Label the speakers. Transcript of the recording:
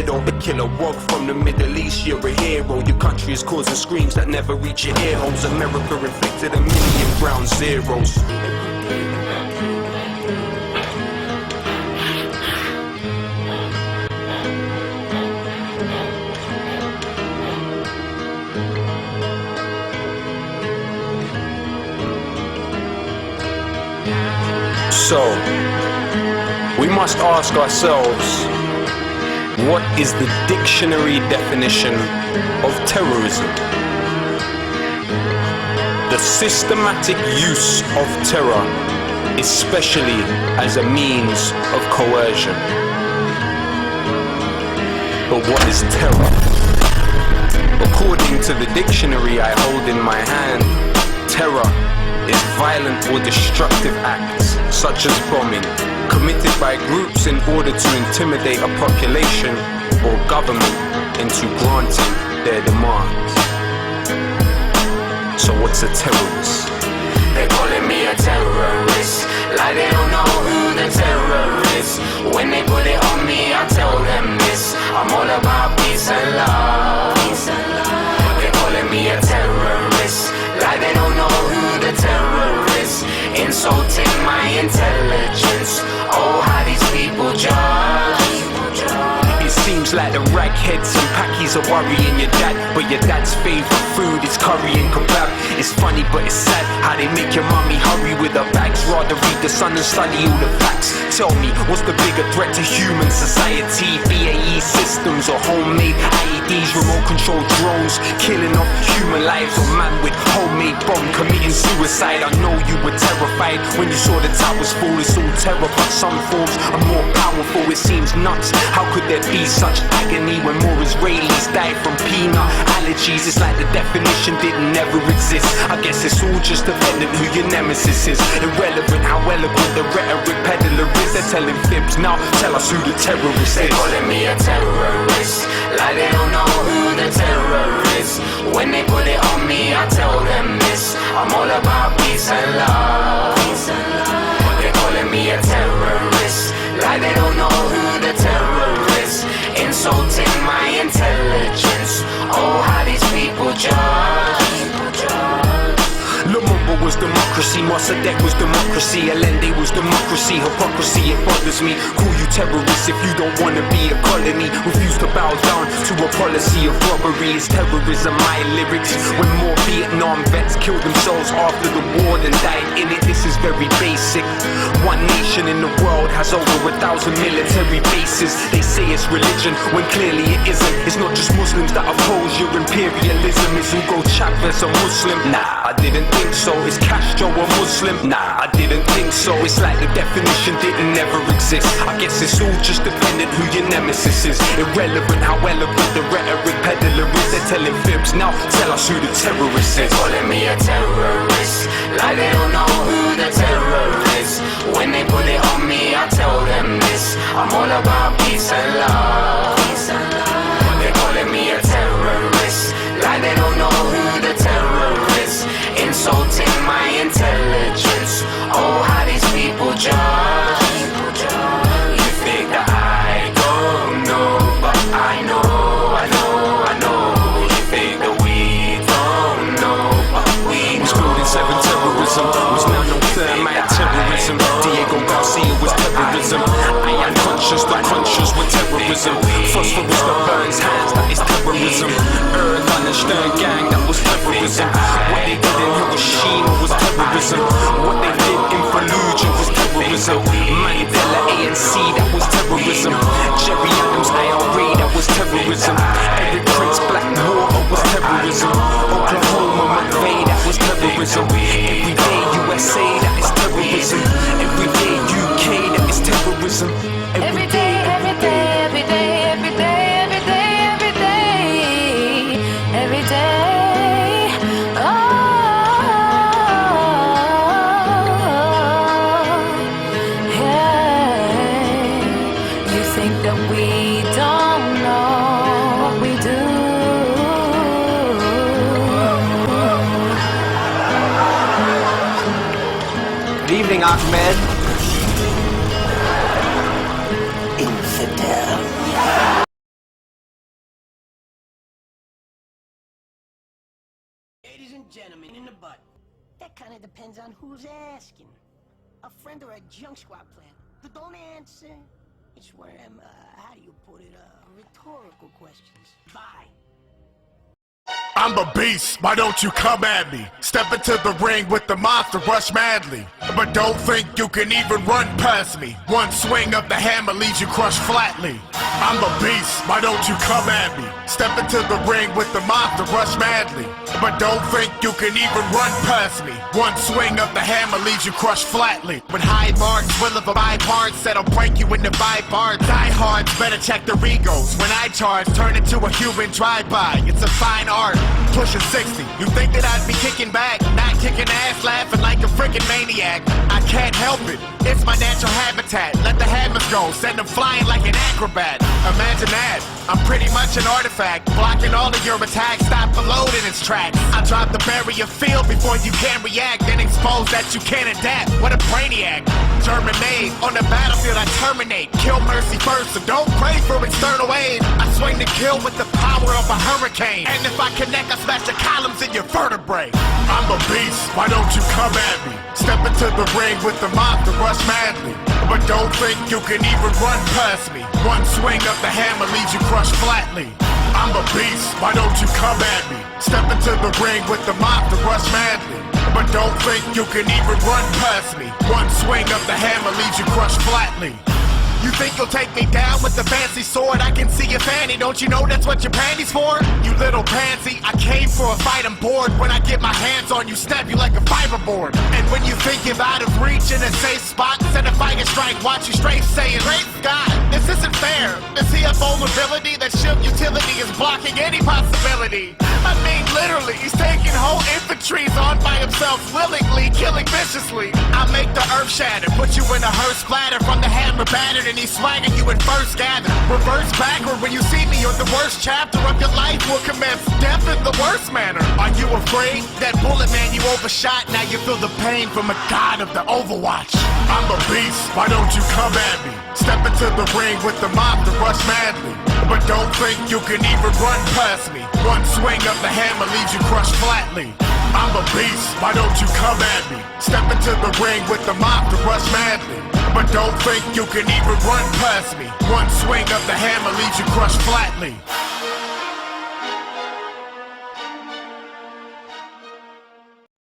Speaker 1: weirdo. The killer wog from the Middle East, you're a hero. Your country is causing screams that never reach your ear holes. America inflicted 1,000,000 ground zeros. So, we must ask ourselves, what is the dictionary definition of terrorism? The systematic use of terror, especially as a means of coercion. But what is terror? According to the dictionary I hold in my hand, terror is violent or destructive acts, such as bombing, committed by groups in order to intimidate a population or government into granting their demands. So what's a terrorist?
Speaker 2: They're calling me a terrorist, like they don't know who the terror is. When they put it on me, I tell them this: I'm all about peace and love. They're calling me a terrorist, like they don't know who the terror is. Insulting my intelligence. Oh, how these people judge.
Speaker 1: It seems like the ragheads and packies are worrying your dad, but your dad's favorite food is curry and kebab. It's funny but it's sad how they make your mommy hurry with her bags, rather read the Sun and study all the facts. Tell me, what's the bigger threat to human society? BAE systems or homemade IEDs, remote control drones killing off human lives, or man with homemade bomb committing suicide? I know you were terrified when you saw the towers fall. It's all terror, but some forms are more powerful. It seems nuts. How could there be such agony when more Israelis die from peanut allergies? It's like the definition didn't ever exist. I guess it's all just dependent who your nemesis is. Irrelevant how eloquent the rhetoric peddler is. They're telling fibs now, tell us who the terrorist is.
Speaker 2: They're calling me a terrorist, like they don't know who the terror is. When they put it on me, I tell them this: I'm all about peace and love. They're calling me a terrorist, like they don't know who the terror is. Insulting my intelligence. Oh, how these people judge.
Speaker 1: Lumumba was democracy, Mossadegh was democracy, Allende was democracy, hypocrisy, it bothers me. Call you terrorists if you don't wanna be a colony. Refuse to bow down to a policy of robbery. It's terrorism, my lyrics. When more Vietnam vets killed themselves after the war than died in it. This is very basic. One nation in the world has over 1,000 military bases. They say it's religion, when clearly it isn't. It's not just Muslims that oppose your imperialism. Is Hugo Chavez a Muslim? Nah, I didn't think so. Is Castro a Muslim? Nah, I didn't think so. It's like the definition didn't ever exist. I guess it's all just dependent who your nemesis is. Irrelevant how eloquent the rhetoric peddler is. They're telling fibs now, tell us who the terrorist is.
Speaker 2: They're calling me a terrorist, like they don't know who the terror is. When they put it on me, I tell them this: I'm all about peace and love. They're calling me a terrorist, like they don't know who the terror is. Insulting my intelligence. Oh, how these people judge. You think that I don't know, but I know. You think that we don't know, but we know.
Speaker 1: Was building 7 terrorism, was now no thermite terrorism. Diego Garcia was terrorism. I am conscious, the conscious with terrorism. Phosphorus that burns hands, that is terrorism. Erdogan and Stern gang, that was terrorism. What they did in Hiroshima was terrorism. What they did in Fallujah was terrorism. Mandela ANC, that was terrorism. Jerry Adams IRA, that was terrorism. Eric Prince Blackwater was terrorism. Oklahoma McVeigh, that was terrorism. Everyday USA, that is terrorism. Everyday UK, that is terrorism.
Speaker 3: Every day, every day, every day, every day, every day, every day, every day. Oh, yeah. You think that we don't know what we do?
Speaker 4: Good evening, Ahmed.
Speaker 5: gentleman in the butt.
Speaker 6: That kind of depends on who's asking. A friend or a junk squad plan. But don't answer. It's one of them, how do you put it, rhetorical questions. Bye.
Speaker 7: I'm a beast, why don't you come at me? Step into the ring with the monster, rush madly. But don't think you can even run past me. One swing of the hammer leaves you crushed flatly. I'm a beast, why don't you come at me? Step into the ring with the monster, rush madly. But don't think you can even run past me. One swing of the hammer leaves you crushed flatly. With high marks, will of a parts that'll break you into 5 parts. Diehards better check their egos. When I charge, turn into a human drive-by. It's a fine art. Pushing 60, you think that I'd be kicking back, not kicking ass, laughing like a freaking maniac. I can't help it, it's my natural habitat. Let the hammers go, send them flying like an acrobat. Imagine that, I'm pretty much an artifact, blocking all of your attacks, stop the load in its tracks. I drop the barrier field before you can react, then expose that you can't adapt. What a brainiac, German made, on the battlefield I terminate. Kill mercy first, so don't pray for external aid. I swing the kill with the power of a hurricane, and if I connect, I smash the columns in your vertebrae. I'm a beast, why don't you come at me? Step into the ring with the monster, rush madly. But don't think you can even run past me. One swing of the hammer leaves you crushed flatly. I'm a beast, why don't you come at me? Step into the ring with the monster, rush madly. But don't think you can even run past me. One swing of the hammer leaves you crushed flatly. You think you'll take me down with the fancy sword? I can see your fanny, don't you know that's what your panties for? You little pansy, I came for a fight, I'm bored. When I get my hands on you, stab you like a fiberboard. And when you think you're out of reach in a safe spot, send a fire strike, watch you strafe saying, great Scott, this isn't fair. Is he a vulnerability? That shield utility is blocking any possibility. I mean literally, he's taking whole infantries on by himself, willingly, killing viciously. I make the earth shatter, put you in a hearse splatter from the hammer battered, and he's swagging you in first gather. Reverse backward when you see me, or the worst chapter of your life will commence. Death in the worst manner. Are you afraid? That bullet man you overshot, now you feel the pain from a god of the Overwatch. I'm a beast, why don't you come at me? Step into the ring with the monster, rush madly. But don't think you can even run past me. One swing of the hammer leaves you crushed flatly. I'm a beast, why don't you come at me? Step into the ring with the monster, rush madly. But don't think you can even run past me. One swing of the hammer leaves you crushed flatly.